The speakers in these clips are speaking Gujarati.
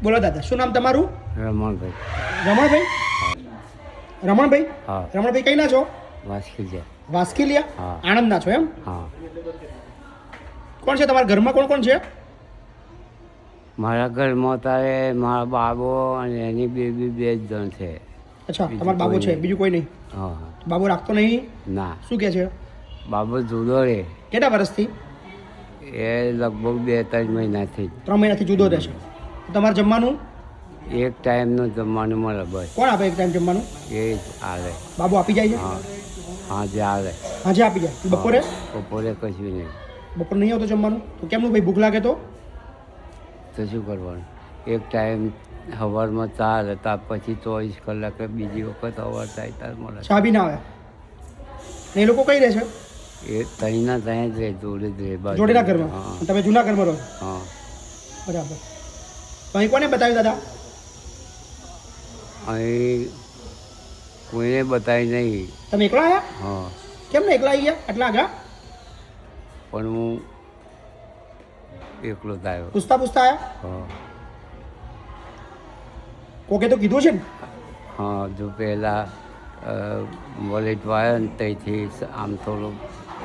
બોલો દાદા, શું નામ તમારું? રમણભાઈ. રમણભાઈ? રમણભાઈ? હા. રમણભાઈ કઈ ના છો? વાસ્કીલિયા. વાસ્કીલિયા? હા. આણંદના છો એમ? હા. કોણ છે તમારા ઘરમાં, કોણ કોણ છે? મારા ઘરમાં તારે મારા બાબો અને એની બેબી 2 જ જણ છે. અચ્છા, બીજું તમારો બાબુ કોઈ છે, નહીં. બીજું કોઈ નહીં? હા. બાબુ રાખતો નહીં? ના, શું કહે છે? બાબો જુદો રહે. કેટલા વર્ષથી? એ લગભગ 2-3 મહિનાથી 3 મહિનાથી જુદો રહે છે. તમારે જમવાનું એક ટાઈમનું જમવાનું મળે બસ. કોણ આપે એક ટાઈમ જમવાનું? એ જ હાલે. બાબુ આપી જાય છે? હા, સાંજે હાલે. હાજે આપી જાય. બપોરે? બપોરે કશું નહીં. બપોરે નહીં આવતો જમવાનું? તો કેમનું ભાઈ, ભૂખ લાગે તો? તો શું કરવાનું? એક ટાઈમ સવારમાં ચા હાલે, ત્યાર પછી 24 કલાકે બીજી વખત સવાર થાય ત્યારે મળે. ચા બી ના આવે? ને એ લોકો કઈ રહે છે? એ તહીંના ત્યાં જ રહે, જોડે જ રહે બાજુ. જોડેના ઘરમાં? હા. અને તમે જૂના ઘરમાં રહો છો? હા. બરાબર. તો અહીં કોને બતાવ્યું દાદા? અહીં કોઈને બતાવી નહીં. તમે એકલા આવ્યા? હા, કેમ ને એકલા આવી ગયા આટલા આગા? પણ હું એકલો જ આવ્યો. પૂછતા પૂછતા આવ્યા? હા. કોકે તો કીધું છે ને? હા, જો પહેલાં વોલેટ વાળ્યો ને ત્યાંથી આમ થોડું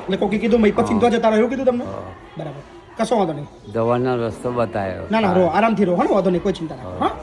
એટલે કોકે કીધું મય પછી તો જતા રહો, એવું કીધું તમને? હા, બરાબર, કશો વાંધો નહીં. જવાનો રસ્તો બતાવ્યો. ના ના, રહો આરામથી રહો, હા ને, વાંધો નહીં, કોઈ ચિંતા ના કરો. હા.